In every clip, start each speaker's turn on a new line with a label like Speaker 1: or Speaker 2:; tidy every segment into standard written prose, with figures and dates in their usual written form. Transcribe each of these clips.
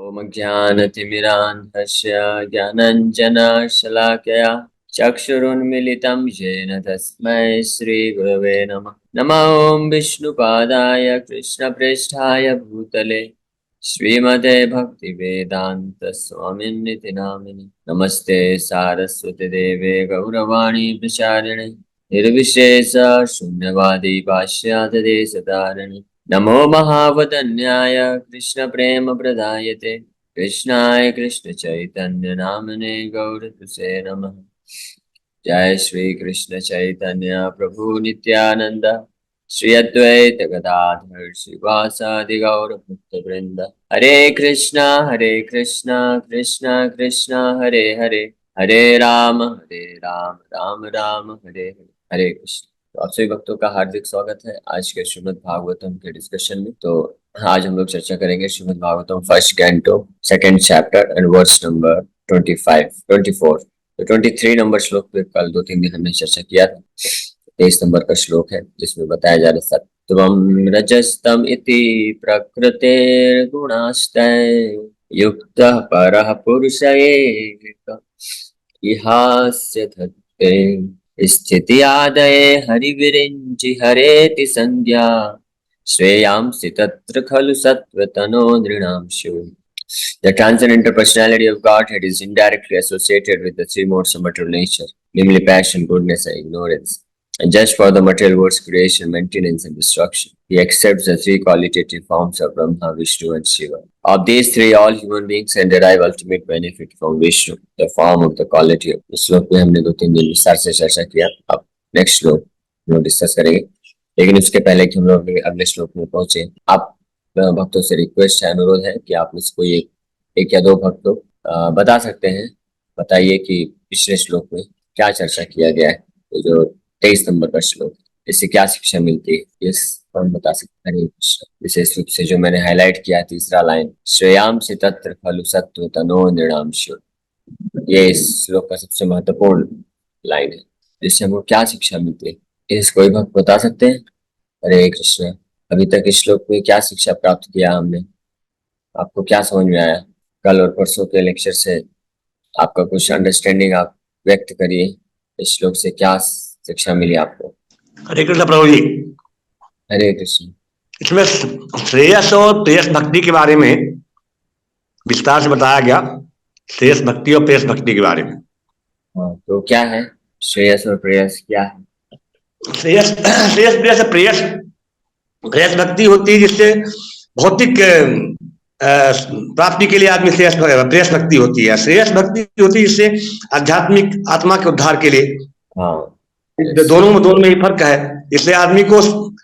Speaker 1: ॐ ज्ञानतिमिरान्धस्य ज्ञानाञ्जनशलाकया चक्षुरुन्मिलितं येन तस्मै श्रीगुरवे नमः। नमो ॐ विष्णुपादाय कृष्णप्रेष्ठाय भूतले श्रीमते भक्तिवेदान्तस्वामिन्निति नामिने। नमस्ते सारस्वती देवे गौरवाणी प्रचारिणे निर्विशेष शून्यवादी पाश्चात्यदेशतारिणे। नमो महावदन्याय कृष्ण प्रेम प्रदायते कृष्णाय कृष्ण चैतन्य नामने गौरतुसे नमः। जय श्री कृष्ण चैतन्य प्रभु नित्यानंद श्री अद्वैत गदाधर श्रीवासादि गौर भक्त वृंद। हरे कृष्णा कृष्णा कृष्णा हरे हरे, हरे राम राम राम हरे हरे। हरे कृष्ण। तो आप सभी भक्तों का हार्दिक स्वागत है आज के श्रीमद् भागवतम के डिस्कशन में। तो आज हम लोग चर्चा करेंगे Shrimad Bhagavatam first canto second chapter and verse number 25, 24। तो 23 नंबर श्लोक पे कल 2-3 दिन हमने चर्चा किया था। 23 नंबर का श्लोक है जिसमें बताया जा रहा है सत्त्वं रजस्तम इति प्रकृतेर्गुणाश्चै युक्तः परः पुरुष एक इहास्य धत्ते स्थिति आदये हरिविरिञ्चि हरेति संज्ञा श्रेयांसि तत्र खलु सत्त्वतनो नृणांशु। The transcendental personality of Godhead is indirectly associated with the three modes of material nature, namely passion, goodness, and ignorance. And just for the material world's creation, maintenance, and destruction, he accepts the three qualitative forms of Brahma, Vishnu, and Shiva. Of these three, all human beings can derive ultimate benefit from Vishnu, the form of the quality of. इस श्लोक में हमने 2-3 दिन विस्तार से चर्चा किया। अब नेक्स्ट श्लोक हम लोग डिस्कस करेंगे, लेकिन उसके पहले कि हम लोग अगले श्लोक में पहुंचे, आप भक्तों से रिक्वेस्ट है, अनुरोध है कि आप मुझको एक या दो भक्त लोग बता सकते हैं, बताइए कि पिछले श्लोक में क्या चर्चा किया गया है। तो जो 23 नंबर का श्लोक, इससे क्या शिक्षा मिलती है, ये कौन बता सकते हैं। विशेष रूप से जो मैंने हाईलाइट किया तीसरा लाइन, श्रेयांसि तत्र खलु सत्त्व तनो नृणांशु, ये इस श्लोक का सबसे महत्वपूर्ण लाइन है, जिससे हमको क्या शिक्षा मिलती है, इस कोई भक्त बता सकते हैं। हरे कृष्ण। अभी तक इस श्लोक में क्या शिक्षा प्राप्त किया हमने, आपको क्या समझ में आया? कल और परसों के लेक्चर से आपका कुछ अंडरस्टैंडिंग आप व्यक्त करिए, इस श्लोक से क्या शिक्षा मिली आपको।
Speaker 2: हरे कृष्ण प्रभु जी।
Speaker 1: हरे कृष्ण।
Speaker 2: इसमें श्रेयस और प्रेयस भक्ति के बारे में विस्तार से बताया गया, श्रेयस भक्ति और प्रेयस भक्ति के बारे में।
Speaker 1: हाँ, तो क्या है श्रेयस और प्रेयस, क्या है? श्रेयस
Speaker 2: प्रेयस प्रेयस भक्ति होती है जिससे भौतिक प्राप्ति के लिए आदमी प्रेयस भक्ति होती है। श्रेयस भक्ति होती है जिससे आध्यात्मिक आत्मा के उद्धार के लिए।
Speaker 1: हाँ,
Speaker 2: दोनों में ही फर्क है, इसलिए आदमी को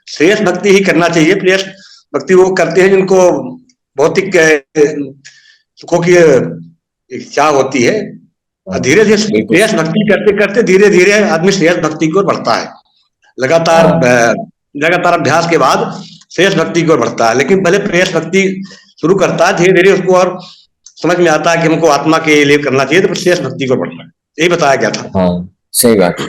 Speaker 2: श्रेयस भक्ति ही करना चाहिए। प्रेयस भक्ति वो करते हैं जिनको भौतिक सुखों की इच्छा होती है। धीरे धीरे प्रेयस भक्ति करते करते धीरे धीरे आदमी श्रेयस भक्ति की ओर बढ़ता है। लगातार अभ्यास के बाद श्रेयस भक्ति की ओर बढ़ता है, लेकिन पहले प्रेयस भक्ति शुरू करता है, धीरे धीरे उसको और समझ में आता है कि हमको आत्मा के लिए करना चाहिए, तो श्रेयस भक्ति को बढ़ता है। यही बताया गया था।
Speaker 1: हाँ, सही बात है,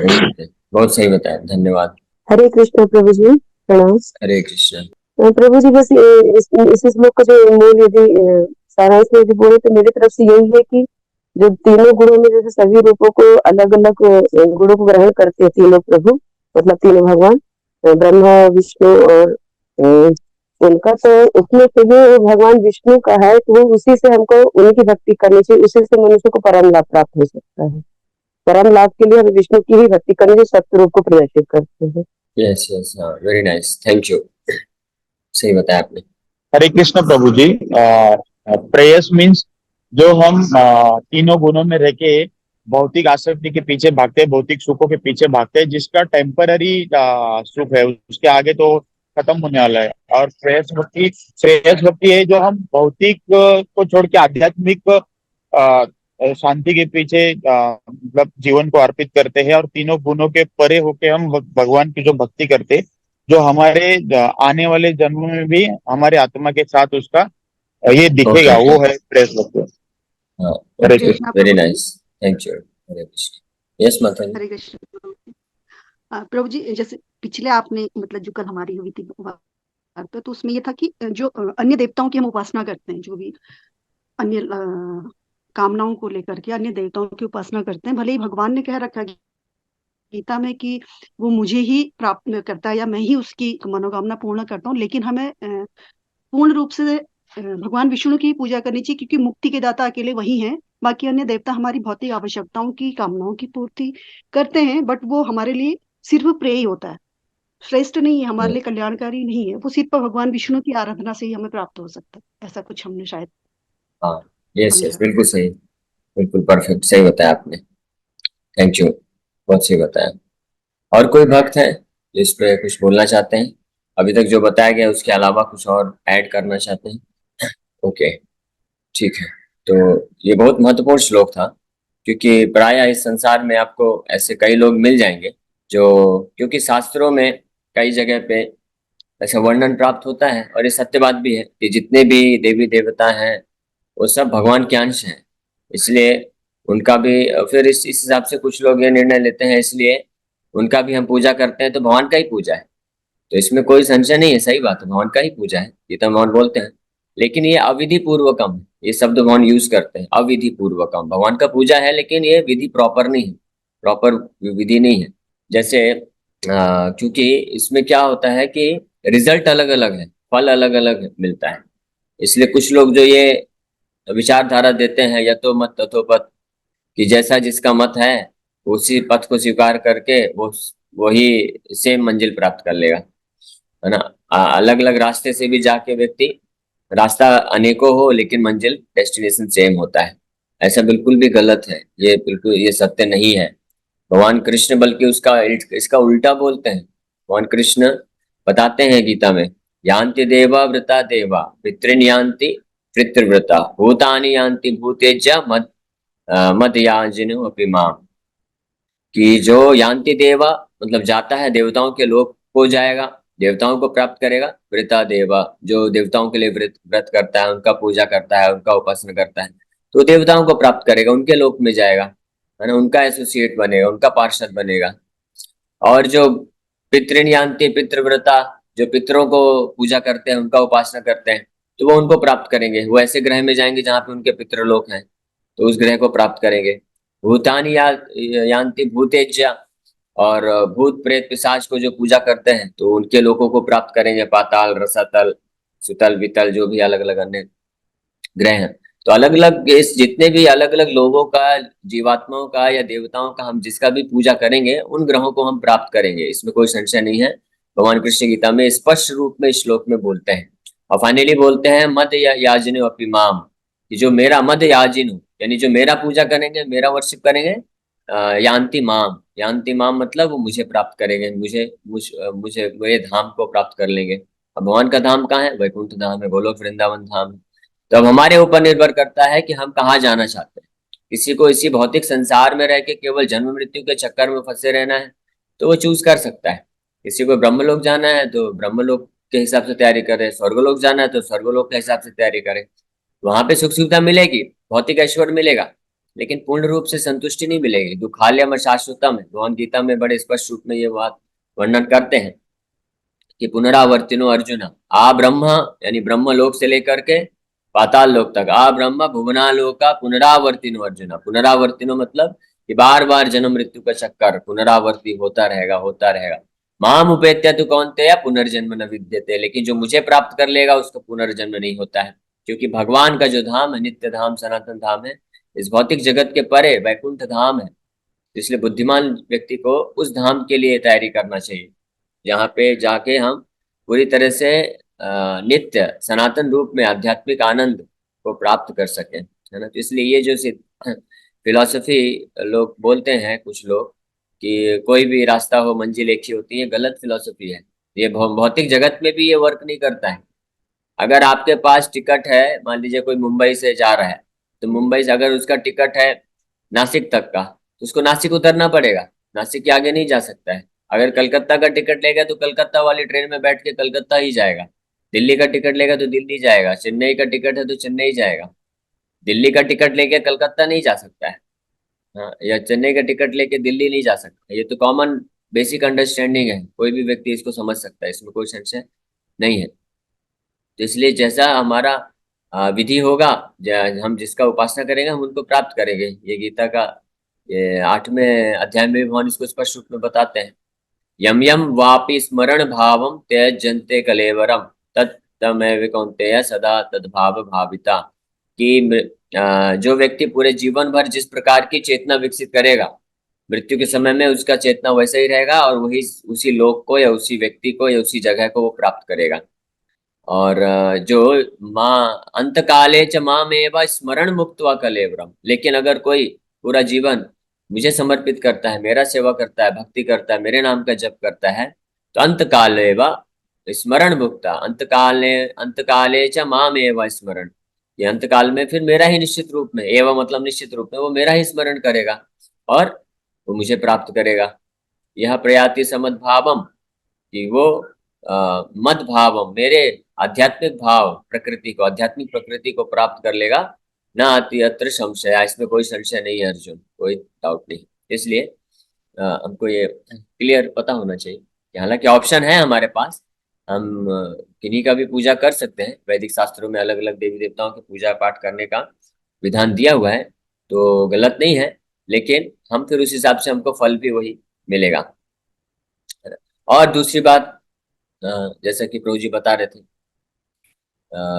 Speaker 1: बहुत सही बताया, धन्यवाद।
Speaker 3: हरे कृष्ण प्रभु जी, प्रणाम।
Speaker 1: हरे कृष्ण
Speaker 3: प्रभु जी, बस इस श्लोक का जो मूल यदि सारांश में यदि बोले तो मेरी तरफ से यही है कि जो तीनों गुणों में जैसे सभी रूपों को अलग अलग गुणों को ग्रहण करते हैं तीनों प्रभु, मतलब तीनों भगवान ब्रह्मा विष्णु और उनका, तो उसमें से जो भगवान विष्णु का है तो वो उसी से हमको उनकी भक्ति करनी चाहिए, उसी से मनुष्य को परम लाभ प्राप्त हो सकता है। परम लाभ के लिए हमें विष्णु की ही भक्ति करनी जो सत्य रूप को प्रदर्शित करते हैं।
Speaker 1: यस यस, हाँ, वेरी नाइस, थैंक यू, सही बताया आपने।
Speaker 4: हरे कृष्ण प्रभु जी। प्रेयस मीन्स जो हम तीनों गुणों में रह के भौतिक आसक्ति के पीछे भागते हैं, भौतिक सुखों के पीछे भागते हैं, जिसका टेम्पररी सुख है, उसके आगे तो खत्म होने वाला है। और श्रेयस भक्ति है जो हम भौतिक को छोड़ के आध्यात्मिक शांति के पीछे मतलब जीवन को अर्पित करते हैं, और तीनों गुणों के परे होके हम भगवान की जो भक्ति करते, जो हमारे आने वाले जन्म में भी हमारे आत्मा के साथ उसका ये दिखेगा, वो है प्रेयस भक्ति।
Speaker 1: Very nice, thank you. Hare Krishna. Yes माता जी।
Speaker 5: हरे कृष्ण प्रभु जी, जैसे पिछले आपने मतलब जो कल हमारी हुई थी वार्ता, तो उसमें ये था कि जो अन्य देवताओं की हम उपासना करते हैं, जो भी अन्य कामनाओं को लेकर के अन्य देवताओं की उपासना करते हैं। भले ही भगवान ने कह रखा है गीता में कि वो मुझे ही प्राप्त करता है या मैं ही उसकी मनोकामना पूर्ण करता हूँ, लेकिन हमें पूर्ण रूप से भगवान विष्णु की पूजा करनी चाहिए, क्योंकि मुक्ति के दाता अकेले वही हैं। बाकी अन्य देवता हमारी भौतिक आवश्यकताओं की, कामनाओं की पूर्ति करते हैं, बट वो हमारे लिए सिर्फ प्रेय होता है, श्रेष्ठ नहीं है, हमारे लिए कल्याणकारी नहीं है। वो सिर्फ भगवान विष्णु की आराधना से ही हमें प्राप्त हो सकता है। ऐसा कुछ हमने शायद
Speaker 1: हाँ, यस यस,
Speaker 5: समझा।
Speaker 1: बिल्कुल सही, बिल्कुल परफेक्ट, सही बताया आपने। थैंक यू, बहुत सही बताया। और कोई भक्त है जो इस पे कुछ बोलना चाहते हैं? अभी तक जो बताया गया उसके अलावा कुछ और ऐड करना चाहते हैं? ओके, ठीक है। तो ये बहुत महत्वपूर्ण श्लोक था, क्योंकि प्रायः इस संसार में आपको ऐसे कई लोग मिल जाएंगे जो, क्योंकि शास्त्रों में कई जगह पे ऐसा वर्णन प्राप्त होता है, और ये सत्य बात भी है कि जितने भी देवी देवता हैं वो सब भगवान के अंश हैं। इसलिए उनका भी, फिर इस हिसाब से कुछ लोग ये निर्णय लेते हैं, इसलिए उनका भी हम पूजा करते हैं तो भगवान का ही पूजा है। तो इसमें कोई संशय नहीं है, सही बात है, भगवान का ही पूजा है, ये तो भगवान बोलते हैं। लेकिन ये अविधि पूर्वकम है, ये शब्द भगवान यूज करते हैं, अविधि पूर्वकम। भगवान का पूजा है लेकिन ये विधि प्रॉपर नहीं है, प्रॉपर विधि नहीं है। जैसे क्योंकि इसमें क्या होता है कि रिजल्ट अलग अलग है, फल अलग अलग मिलता है। इसलिए कुछ लोग जो ये विचारधारा देते हैं यतो मत तथो पथ, कि जैसा जिसका मत है उसी पथ को स्वीकार करके वो वही सेम मंजिल प्राप्त कर लेगा, है ना। अलग अलग रास्ते से भी जाके व्यक्ति, रास्ता अनेकों हो लेकिन मंजिल, डेस्टिनेशन सेम होता है। ऐसा बिल्कुल भी गलत है, ये बिल्कुल ये सत्य नहीं है। भगवान कृष्ण बल्कि उसका इसका उल्टा बोलते हैं। भगवान कृष्ण बताते हैं गीता में, यान्ति देवा व्रता देवा पितृन यान्ति पितृव्रता भूतानि यान्ति भूतेज्य मद याजिनो अपि माम। कि जो यान्ति देवा मतलब जाता है देवताओं के लोक को जाएगा, देवताओं को प्राप्त करेगा। व्रता देवा जो देवताओं के लिए व्रत व्रत करता है, उनका पूजा करता है, उनका उपासना करता है, तो देवताओं को प्राप्त करेगा, उनके लोक में जाएगा, है ना, उनका एसोसिएट बनेगा, उनका पार्षद बनेगा। और जो पितृन यान्ति पितृव्रता, जो पितरों को पूजा करते हैं, उनका उपासना करते हैं, तो वो उनको प्राप्त करेंगे। वो ऐसे ग्रह में जाएंगे जहाँ पे उनके पितृलोक हैं, तो उस ग्रह को प्राप्त करेंगे। भूतानि यान्ति भूतेज्य, और भूत प्रेत पिशाच को जो पूजा करते हैं तो उनके लोगों को प्राप्त करेंगे, पाताल रसातल सुतल वितल, जो भी अलग अलग अन्य ग्रह हैं। तो अलग अलग इस जितने भी अलग अलग लोगों का, जीवात्माओं का या देवताओं का, हम जिसका भी पूजा करेंगे उन ग्रहों को हम प्राप्त करेंगे, इसमें कोई संशय नहीं है। भगवान कृष्ण गीता में स्पष्ट रूप में इस श्लोक में बोलते हैं। और फाइनली बोलते हैं मद याजिनो अपि माम, कि जो मेरा मद याजिनो यानी जो मेरा पूजा करेंगे, मेरा वर्शिप करेंगे, यान्ति माम, यान्ति माम मतलब वो मुझे प्राप्त करेंगे, मुझे मेरे धाम को प्राप्त कर लेंगे। अब भगवान का धाम कहाँ है? वैकुंठ धाम है, गोलोक वृंदावन धाम है। तो अब हमारे ऊपर निर्भर करता है कि हम कहाँ जाना चाहते हैं। किसी को इसी भौतिक संसार में रह के केवल जन्म मृत्यु के चक्कर में फंसे रहना है तो वो चूज कर सकता है। किसी को ब्रह्मलोक जाना है तो ब्रह्मलोक के हिसाब से तैयारी करे, स्वर्गलोक जाना है तो स्वर्गलोक के हिसाब से तैयारी करे। वहां पे सुख सुविधा मिलेगी, भौतिक ऐश्वर्य मिलेगा, लेकिन पूर्ण रूप से संतुष्टि नहीं मिलेगी। दुखालयम शाश्वतम है, भगवान गीता में बड़े स्पष्ट रूप में ये बात वर्णन करते हैं कि पुनरावर्तिनो अर्जुन, आ ब्रह्म यानी ब्रह्म लोक से लेकर के पाताल लोक तक, आ ब्रह्म भुवनालोका पुनरावर्तिनो अर्जुन। पुनरावर्तिनो मतलब कि बार बार जन्म मृत्यु का चक्कर पुनरावर्ती होता रहेगा, होता रहेगा। माम उपेत्य तु कौन्तेय पुनर्जन्म न विद्यते, लेकिन जो मुझे प्राप्त कर लेगा उसका पुनर्जन्म नहीं होता है, क्योंकि भगवान का जो धाम है, नित्य धाम सनातन धाम है, इस भौतिक जगत के परे वैकुंठ धाम है। इसलिए बुद्धिमान व्यक्ति को उस धाम के लिए तैयारी करना चाहिए, जहाँ पे जाके हम पूरी तरह से नित्य सनातन रूप में आध्यात्मिक आनंद को प्राप्त कर सकें, है ना। तो इसलिए ये जो फिलॉसफी लोग बोलते हैं कुछ लोग कि कोई भी रास्ता हो मंजिल एक ही होती है, गलत फिलॉसफी है। ये भौतिक जगत में भी ये वर्क नहीं करता है। अगर आपके पास टिकट है, मान लीजिए कोई मुंबई से जा रहा है, तो मुंबई से अगर उसका टिकट है नासिक तक का, तो उसको नासिक उतरना पड़ेगा, नासिक के आगे नहीं जा सकता है। अगर कलकत्ता का टिकट लेगा तो कलकत्ता वाली ट्रेन में बैठ के कलकत्ता ही जाएगा। दिल्ली का टिकट लेगा तो दिल्ली जाएगा, चेन्नई का टिकट है तो चेन्नई जाएगा। दिल्ली का टिकट लेके कलकत्ता नहीं जा सकता है, हाँ, या चेन्नई का टिकट लेके दिल्ली नहीं जा सकता। ये तो कॉमन बेसिक अंडरस्टैंडिंग है, कोई भी व्यक्ति इसको समझ सकता है, इसमें कोई संशय नहीं है। तो इसलिए जैसा हमारा विधि होगा, हम जिसका उपासना करेंगे हम उनको प्राप्त करेंगे। ये गीता का ये 8वें अध्याय में भी भगवान इसको स्पष्ट रूप में बताते हैं। यम यम वापि स्मरण भावम त्यजन्ते कलेवरम तत्तमेव कौन्तेय सदा तद्भाव भाविता। कि जो व्यक्ति पूरे जीवन भर जिस प्रकार की चेतना विकसित करेगा, मृत्यु के समय में उसका चेतना वैसा ही रहेगा और वही उसी लोक को या उसी व्यक्ति को या उसी जगह को वो प्राप्त करेगा। और जो माँ अंत काले च मामेव स्मरण मुक्त्वा कलेवरम, लेकिन अगर कोई पूरा जीवन मुझे समर्पित करता है, मेरा सेवा करता है, भक्ति करता है, मेरे नाम का जप करता है, तो अंत काले व स्मरण मुक्ता, अंत काले च मामेव स्मरण, ये अंत काल में फिर मेरा ही निश्चित रूप में, एवं मतलब निश्चित रूप में वो मेरा ही स्मरण करेगा और वो मुझे प्राप्त करेगा। यह प्रयाति समद्भावम, कि वो मद भावम, मेरे आध्यात्मिक भाव प्रकृति को, आध्यात्मिक प्रकृति को प्राप्त कर लेगा। ना अति अत्र संशय, इसमें कोई संशय नहीं है अर्जुन, कोई डाउट नहीं। इसलिए हमको ये क्लियर पता होना चाहिए कि हालांकि ऑप्शन है हमारे पास, हम किन्हीं का भी पूजा कर सकते हैं। वैदिक शास्त्रों में अलग अलग देवी देवताओं की पूजा पाठ करने का विधान दिया हुआ है, तो गलत नहीं है, लेकिन हम फिर उस हिसाब से हमको फल भी वही मिलेगा। और दूसरी बात, जैसा कि प्रभु जी बता रहे थे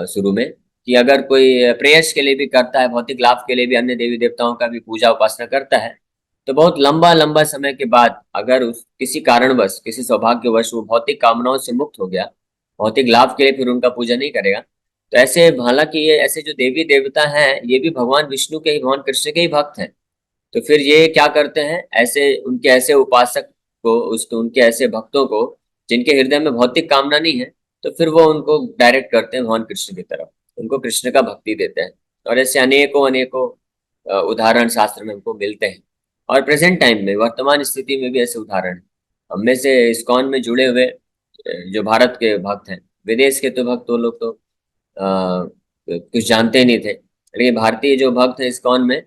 Speaker 1: शुरू में, कि अगर कोई प्रेयर्स के लिए भी करता है, भौतिक लाभ के लिए भी अन्य देवी देवताओं का भी पूजा उपासना करता है, तो बहुत लंबा लंबा समय के बाद अगर उस किसी कारणवश, किसी सौभाग्यवश वो भौतिक कामनाओं से मुक्त हो गया, भौतिक लाभ के लिए फिर उनका पूजा नहीं करेगा, तो ऐसे, हालांकि ये ऐसे जो देवी देवता हैं ये भी भगवान विष्णु के ही, भगवान कृष्ण के ही भक्त हैं, तो फिर ये क्या करते हैं, ऐसे उनके ऐसे उपासक को, उसको, उनके ऐसे भक्तों को जिनके हृदय में भौतिक कामना नहीं है, तो फिर वो उनको डायरेक्ट करते हैं भगवान कृष्ण की तरफ, उनको कृष्ण का भक्ति देते हैं। और ऐसे अनेकों अनेकों उदाहरण शास्त्र में हमको मिलते हैं। और प्रेजेंट टाइम में, वर्तमान स्थिति में भी ऐसे उदाहरण हैं। हम में से इस्कॉन में जुड़े हुए जो भारत के भक्त हैं, विदेश के तो भक्त वो लोग तो कुछ जानते ही नहीं थे, लेकिन भारतीय जो भक्त हैं इस्कॉन में,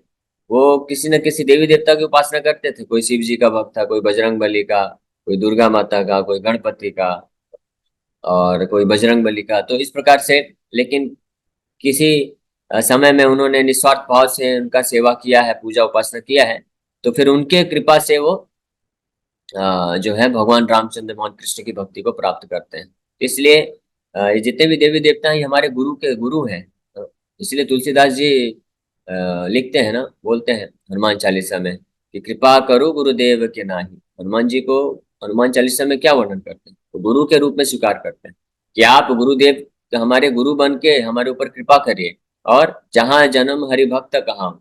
Speaker 1: वो किसी न किसी देवी देवता की उपासना करते थे। कोई शिव जी का भक्त था, कोई बजरंग बली का, कोई दुर्गा माता का, कोई गणपति का, और कोई बजरंग बली का। तो इस प्रकार से, लेकिन किसी समय में उन्होंने निस्वार्थ भाव से उनका सेवा किया है, पूजा उपासना किया है, तो फिर उनके कृपा से वो जो है भगवान रामचंद्र, भगवान कृष्ण की भक्ति को प्राप्त करते हैं। इसलिए ये जितने भी देवी देवता हैं ये हमारे गुरु के गुरु हैं। इसलिए तुलसीदास जी लिखते हैं ना, बोलते हैं हनुमान चालीसा में कि कृपा करो गुरुदेव के नाही। हनुमान जी को हनुमान चालीसा में क्या वर्णन करते हैं, तो गुरु के रूप में स्वीकार करते हैं कि आप गुरुदेव, तो हमारे गुरु बन के हमारे ऊपर कृपा करिए, और जहाँ जन्म हरि भक्त कहाँ,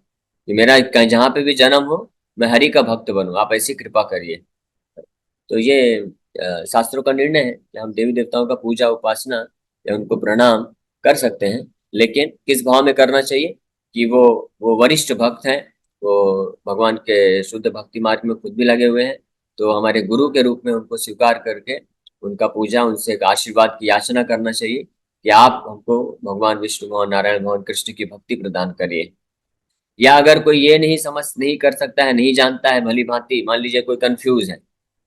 Speaker 1: कि मेरा जहाँ पे भी जन्म हो मैं हरि का भक्त बनूं, आप ऐसी कृपा करिए। तो ये शास्त्रों का निर्णय है कि हम देवी देवताओं का पूजा उपासना या उनको प्रणाम कर सकते हैं, लेकिन किस भाव में करना चाहिए, कि वो वरिष्ठ भक्त हैं, वो भगवान के शुद्ध भक्ति मार्ग में खुद भी लगे हुए हैं, तो हमारे गुरु के रूप में उनको स्वीकार करके उनका पूजा, उनसे एक आशीर्वाद की याचना करना चाहिए कि आप हमको भगवान विष्णु, भगवान नारायण, भगवान कृष्ण की भक्ति प्रदान करिए। या अगर कोई ये नहीं कर सकता है, नहीं जानता है भली भांति, मान लीजिए कोई कंफ्यूज है,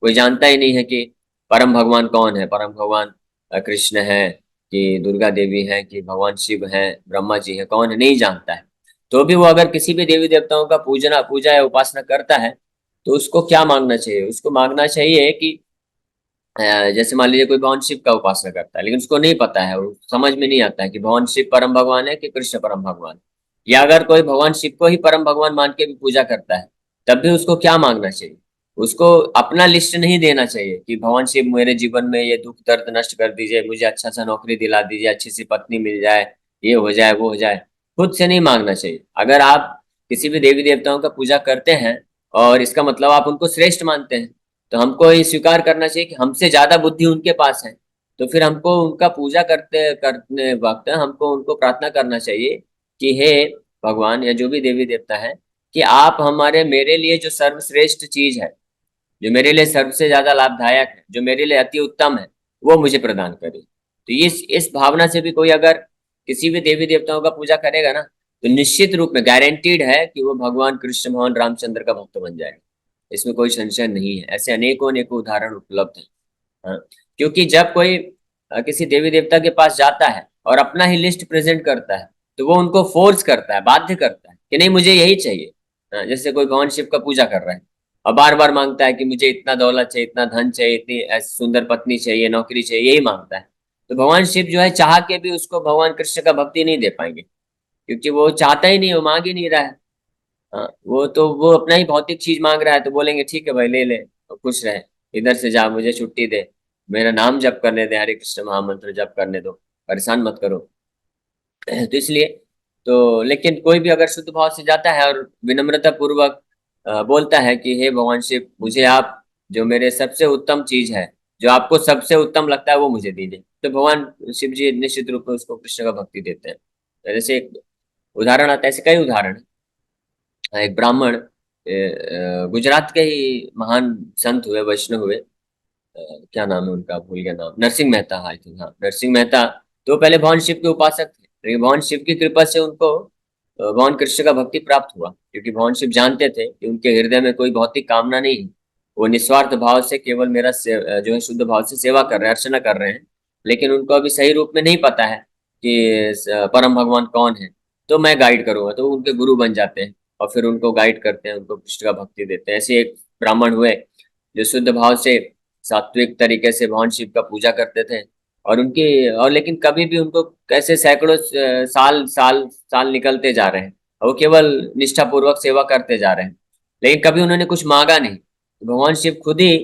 Speaker 1: कोई जानता ही नहीं है कि परम भगवान कौन है, परम भगवान कृष्ण है कि दुर्गा देवी है कि भगवान शिव है, ब्रह्मा जी है, कौन है, नहीं जानता है, तो भी वो अगर किसी भी देवी देवताओं का पूजा या उपासना करता है, तो उसको क्या मांगना चाहिए, उसको मांगना चाहिए कि जैसे मान लीजिए कोई भगवान शिव का उपासना करता है, लेकिन उसको नहीं पता है, वो समझ में नहीं आता है कि भगवान शिव परम भगवान है कि कृष्ण परम भगवान, या अगर कोई भगवान शिव को ही परम भगवान मान के भी पूजा करता है, तब भी उसको क्या मांगना चाहिए, उसको अपना लिस्ट नहीं देना चाहिए कि भगवान शिव मेरे जीवन में ये दुख दर्द नष्ट कर दीजिए, मुझे अच्छा सा नौकरी दिला दीजिए, अच्छी सी पत्नी मिल जाए, ये हो जाए वो हो जाए, खुद से नहीं मांगना चाहिए। अगर आप किसी भी देवी देवताओं का पूजा करते हैं और इसका मतलब आप उनको श्रेष्ठ मानते हैं, तो हमको ये स्वीकार करना चाहिए कि हमसे ज्यादा बुद्धि उनके पास है, तो फिर हमको उनका पूजा करने वक्त हमको उनको प्रार्थना करना चाहिए कि हे भगवान या जो भी देवी देवता है, कि आप हमारे, मेरे लिए जो सर्वश्रेष्ठ चीज है, जो मेरे लिए सबसे ज्यादा लाभदायक है, जो मेरे लिए अति उत्तम है, वो मुझे प्रदान करिए। तो इस भावना से भी कोई अगर किसी भी देवी देवताओं का पूजा करेगा ना, तो निश्चित रूप में गारंटीड है कि वो भगवान कृष्ण, भगवान रामचंद्र का भक्त बन जाएगा, इसमें कोई संशय नहीं है। ऐसे अनेकों अनेकों उदाहरण उपलब्ध हैं। हाँ, क्योंकि जब कोई किसी देवी देवता के पास जाता है और अपना ही लिस्ट प्रेजेंट करता है, तो वो उनको फोर्स करता है, बाध्य करता है कि नहीं मुझे यही चाहिए। जैसे कोई भगवान शिव का पूजा कर रहा है और बार बार मांगता है कि मुझे इतना दौलत चाहिए, इतना धन चाहिए, इतनी ऐसी सुंदर पत्नी चाहिए, नौकरी चाहिए, यही मांगता है। तो भगवान शिव जो है चाह के भी उसको भगवान कृष्ण का भक्ति नहीं दे पाएंगे, क्योंकि वो चाहता ही नहीं, वो मांग ही नहीं रहा है। हाँ, वो अपना ही भौतिक चीज मांग रहा है, तो बोलेंगे ठीक है भाई ले ले और खुश रहे, इधर से जा, मुझे छुट्टी दे, मेरा नाम जप करने दे, हरे कृष्ण महामंत्र जप करने दो, परेशान मत करो। तो इसलिए तो लेकिन कोई भी अगर शुद्ध भाव से जाता है और विनम्रता पूर्वक बोलता है कि हे भगवान शिव, मुझे आप जो मेरे सबसे उत्तम चीज है, जो आपको सबसे उत्तम लगता है वो मुझे दीजिए, तो भगवान शिव जी निश्चित रूप में उसको कृष्ण का भक्ति देते हैं। जैसे एक उदाहरण आता है, ऐसे कई उदाहरण हैं। एक ब्राह्मण गुजरात के ही महान संत हुए, वैष्णव हुए, क्या नाम है उनका, भूल गया नाम, नरसिंह मेहता, आई थिंक, हाँ नरसिंह मेहता। तो पहले भगवान शिव के उपासक थे, लेकिन भगवान शिव की कृपा से उनको भगवान कृष्ण का भक्ति प्राप्त हुआ, क्योंकि भगवान शिव जानते थे कि उनके हृदय में कोई भौतिक कामना नहीं है, वो निस्वार्थ भाव से केवल मेरा जो है शुद्ध भाव से सेवा कर रहे हैं, अर्चना कर रहे हैं। लेकिन उनको अभी सही रूप में नहीं पता है कि परम भगवान कौन है। तो मैं गाइड करूंगा, तो उनके गुरु बन जाते हैं और फिर उनको गाइड करते हैं, उनको कृष्ण का भक्ति देते हैं। ऐसे एक ब्राह्मण हुए जो शुद्ध भाव से सात्विक तरीके से भगवान शिव का पूजा करते थे, और उनकी और लेकिन कभी भी उनको कैसे सैकड़ों साल साल साल निकलते जा रहे हैं, और वो केवल निष्ठा पूर्वक सेवा करते जा रहे हैं, लेकिन कभी उन्होंने कुछ मांगा नहीं। तो भगवान शिव खुद ही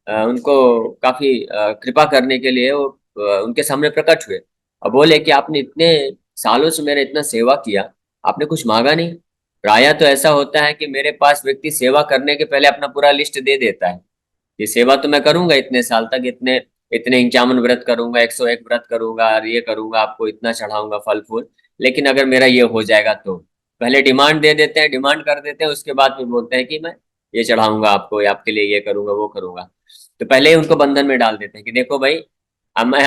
Speaker 1: उनको काफी कृपा करने के लिए वो उनके सामने प्रकट हुए और बोले कि आपने इतने सालों से मेरा इतना सेवा किया, आपने कुछ मांगा नहीं। प्रायः तो ऐसा होता है कि मेरे पास व्यक्ति सेवा करने के पहले अपना पूरा लिस्ट दे देता है, ये सेवा तो मैं करूंगा इतने साल तक, इतने इतने 51 व्रत करूंगा, 101 व्रत करूंगा, और ये करूंगा, आपको इतना चढ़ाऊंगा फल फूल, लेकिन अगर मेरा ये हो जाएगा तो पहले डिमांड दे देते हैं, डिमांड कर देते हैं, उसके बाद फिर बोलते हैं कि मैं ये चढ़ाऊंगा आपको, या आपके लिए ये करूंगा वो करूंगा। तो पहले ही उनको बंधन में डाल देते हैं कि देखो भाई, अब मैं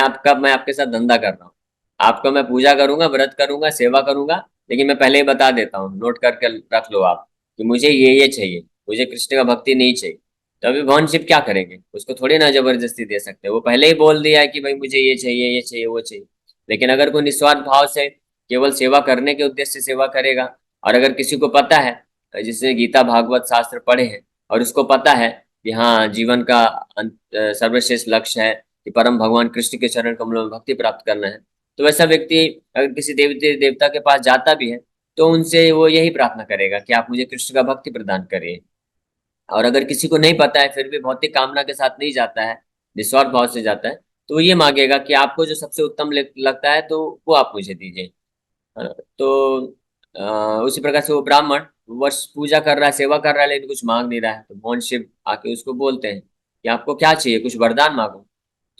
Speaker 1: आपके साथ धंधा कर रहा हूँ, आपको मैं पूजा करूंगा, व्रत करूंगा, सेवा करूंगा, लेकिन मैं पहले ही बता देता हूँ, नोट करके रख लो आप कि मुझे ये चाहिए, मुझे कृष्ण का भक्ति नहीं चाहिए। तो अभी भगवान शिव क्या करेंगे, उसको थोड़ी ना जबरदस्ती दे सकते, वो पहले ही बोल दिया है कि भाई मुझे ये चाहिए, ये चाहिए, वो चाहिए। लेकिन अगर कोई निस्वार्थ भाव से केवल सेवा करने के उद्देश्य से सेवा करेगा, और अगर किसी को पता है, जिसने गीता भागवत शास्त्र पढ़े हैं और उसको पता है कि हाँ जीवन का सर्वश्रेष्ठ लक्ष्य है कि परम भगवान कृष्ण के चरण कमलों में भक्ति प्राप्त करना है, तो वैसा व्यक्ति अगर किसी देवी देवता के पास जाता भी है तो उनसे वो यही प्रार्थना करेगा कि आप मुझे कृष्ण का भक्ति प्रदान करिए। और अगर किसी को नहीं पता है, फिर भी भौतिक कामना के साथ नहीं जाता है, निस्वार्थ भाव से जाता है, तो वो ये मांगेगा कि आपको जो सबसे उत्तम लगता है तो वो आप मुझे दीजिए, है ना? तो उसी प्रकार से वो ब्राह्मण वर्ष पूजा कर रहा है, सेवा कर रहा है, लेकिन कुछ मांग नहीं रहा है, तो भगवान शिव आके उसको बोलते हैं कि आपको क्या चाहिए, कुछ वरदान मांगो।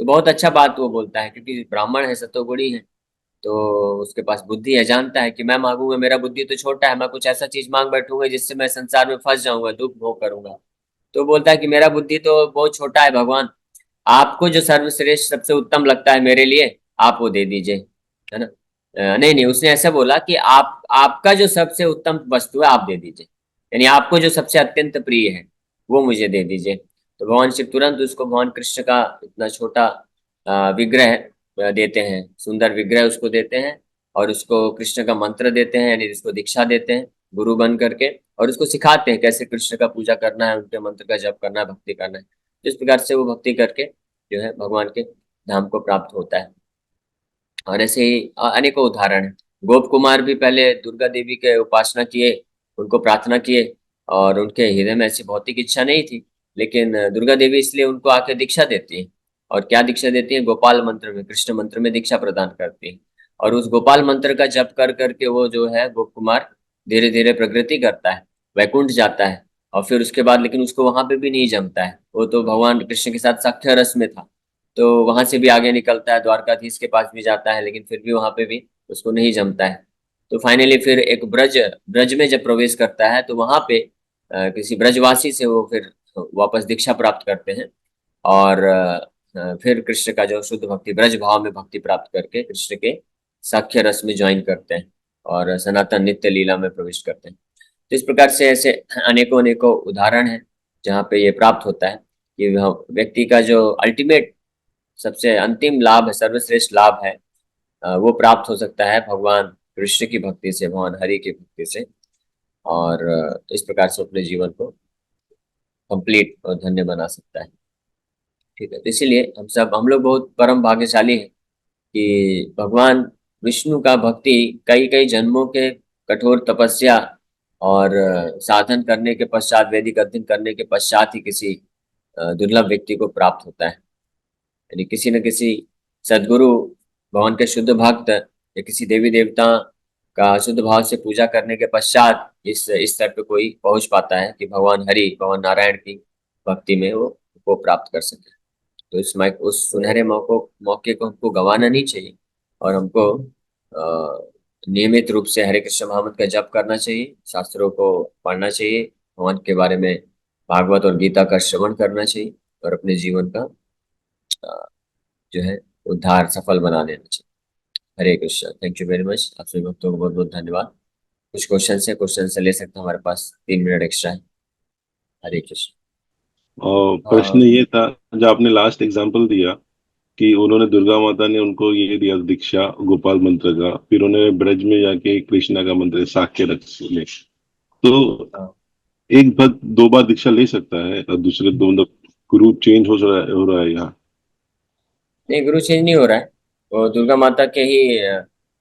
Speaker 1: तो बहुत अच्छा बात वो बोलता है, क्योंकि ब्राह्मण है, सतोगुणी है, तो उसके पास बुद्धि है, जानता है कि मैं मांगूंगा, मेरा बुद्धि तो छोटा है, मैं कुछ ऐसा चीज मांग बैठूंगा जिससे मैं संसार में फंस जाऊंगा, दुख भोग करूंगा। तो बोलता है कि मेरा बुद्धि तो बहुत छोटा है भगवान, आपको जो सर्वश्रेष्ठ सबसे उत्तम लगता है मेरे लिए, आप वो दे दीजिए, है ना? नहीं नहीं, उसने ऐसा बोला कि आप आपका जो सबसे उत्तम वस्तु है आप दे दीजिए, यानी आपको जो सबसे अत्यंत प्रिय है वो मुझे दे दीजिए। तो भगवान शिव तुरंत उसको भगवान कृष्ण का इतना छोटा विग्रह देते हैं, सुंदर विग्रह उसको देते हैं, और उसको कृष्ण का मंत्र देते हैं, यानी उसको दीक्षा देते हैं गुरु बन करके, और उसको सिखाते हैं कैसे कृष्ण का पूजा करना है, उनके मंत्र का जप करना है, भक्ति करना है। जिस प्रकार से वो भक्ति करके जो है भगवान के धाम को प्राप्त होता है। और ऐसे ही अनेकों उदाहरण है। गोप कुमार भी पहले दुर्गा देवी के उपासना किए, उनको प्रार्थना किए, और उनके हृदय में ऐसी भौतिक इच्छा नहीं थी, लेकिन दुर्गा देवी इसलिए उनको आके दीक्षा देती है। और क्या दीक्षा देती है, गोपाल मंत्र में, कृष्ण मंत्र में दीक्षा प्रदान करती है। और उस गोपाल मंत्र का जप कर करके वो जो है गोप कुमार धीरे धीरे प्रगति करता है, वैकुंठ जाता है। और फिर उसके बाद लेकिन उसको वहां पे भी नहीं जमता है, वो तो भगवान कृष्ण के साथ साख्य रस में था, तो वहां से भी आगे निकलता है, द्वारकाधीश के पास भी जाता है, लेकिन फिर भी वहां पे भी उसको नहीं जमता है। तो फाइनली फिर एक ब्रज ब्रज में जब प्रवेश करता है, तो वहां पे किसी ब्रजवासी से वो फिर वापस दीक्षा प्राप्त करते हैं, और फिर कृष्ण का जो शुद्ध भक्ति, ब्रज भाव में भक्ति प्राप्त करके कृष्ण के साख्य रस में ज्वाइन करते हैं और सनातन नित्य लीला में प्रवेश करते हैं। तो इस प्रकार से ऐसे अनेकों अनेकों उदाहरण हैं जहाँ पे ये प्राप्त होता है कि व्यक्ति का जो अल्टीमेट सबसे अंतिम लाभ है, सर्वश्रेष्ठ लाभ है, वो प्राप्त हो सकता है भगवान कृष्ण की भक्ति से, भगवान हरि की भक्ति से, और इस प्रकार से अपने जीवन को कंप्लीट और धन्य बना सकता है। ठीक है, तो इसीलिए हम लोग बहुत परम भाग्यशाली हैं कि भगवान विष्णु का भक्ति कई कई जन्मों के कठोर तपस्या और साधन करने के पश्चात, वैदिक अध्ययन करने के पश्चात ही किसी दुर्लभ व्यक्ति को प्राप्त होता है। यानी किसी न किसी सदगुरु, भगवान के शुद्ध भक्त या किसी देवी देवता का शुद्ध भाव से पूजा करने के पश्चात इस स्तर पे कोई पहुंच पाता है कि भगवान हरि, भगवान नारायण की भक्ति में वो प्राप्त कर सके। तो उस सुनहरे मौके को हमको गंवाना नहीं चाहिए, और हमको नियमित रूप से हरे कृष्ण महामंत्र का जप करना चाहिए, शास्त्रों को पढ़ना चाहिए, भगवान के बारे में भागवत और गीता का श्रवण करना चाहिए, और अपने जीवन का जो है उद्धार सफल बना लेना चाहिए। Hare Krishna. Thank you very much. आप सभी भक्तों को बहुत बहुत धन्यवाद। कुछ क्वेश्चन से ले सकते हैं, हमारे पास 3 मिनट एक्स्ट्रा है। हरे कृष्ण।
Speaker 6: और प्रश्न ये था, जो आपने लास्ट एग्जांपल दिया कि उन्होंने, दुर्गा माता ने उनको ये दिया दीक्षा गोपाल मंत्र का, फिर उन्होंने ब्रज में जाके कृष्णा का मंत्र साक्य रख में, तो
Speaker 1: हाँ।
Speaker 6: एक भक्त 2 बार दीक्षा ले सकता है और दूसरे 2 मतलब गुरु चेंज हो रहा है यहाँ?
Speaker 1: नहीं, गुरु चेंज नहीं हो रहा है। वो दुर्गा माता के ही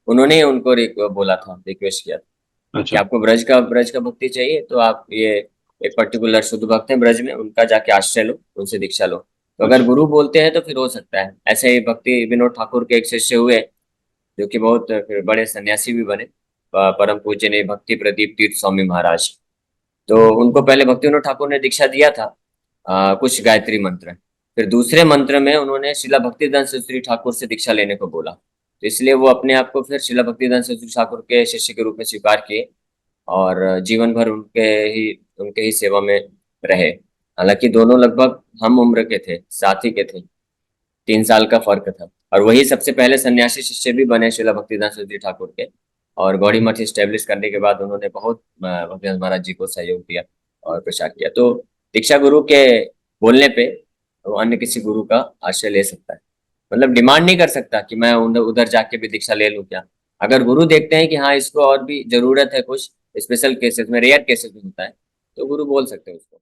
Speaker 1: उन्होंने ही उनको बोला था, रिक्वेस्ट किया था कि
Speaker 6: अच्छा।
Speaker 1: आपको ब्रज का भक्ति चाहिए, तो आप ये एक पर्टिकुलर शुद्ध भक्त है ब्रज में, उनका जाके आश्रय लो, उनसे दीक्षा लो। तो अगर
Speaker 6: अच्छा।
Speaker 1: गुरु बोलते हैं तो फिर हो सकता है। ऐसे ही भक्ति विनोद ठाकुर के एक शिष्य हुए, जो कि बहुत फिर बड़े सन्यासी भी बने, परम पूज्य भक्ति प्रदीप तीर्थ स्वामी महाराज। तो उनको पहले भक्ति विनोद ठाकुर ने दीक्षा दिया था कुछ गायत्री मंत्र। फिर दूसरे मंत्र में उन्होंने शिला भक्तिदान सरस्वती ठाकुर से दीक्षा लेने को बोला, तो इसलिए वो अपने आप को फिर शिला भक्तिदान सरस्वती ठाकुर के शिष्य के रूप में स्वीकार किए, और जीवन भर उनके ही सेवा में रहे। हालांकि दोनों लगभग हम उम्र के थे, साथ ही के थे, 3 साल का फर्क था। और वही सबसे पहले सन्यासी शिष्य भी बने शिला भक्तिदान सरस्वती ठाकुर के, और गौड़ी मठ स्टैब्लिश करने के बाद उन्होंने बहुत भक्तिदास महाराज जी को सहयोग दिया और प्रचार किया। तो दीक्षा गुरु के बोलने पे वो अन्य किसी गुरु का आश्रय ले सकता है, मतलब डिमांड नहीं कर सकता कि मैं उधर जाके भी दीक्षा ले लूं क्या। अगर गुरु देखते हैं कि हाँ इसको और भी जरूरत है, कुछ स्पेशल केसेस में, रेयर केसेस में होता है, तो गुरु बोल सकते हैं उसको।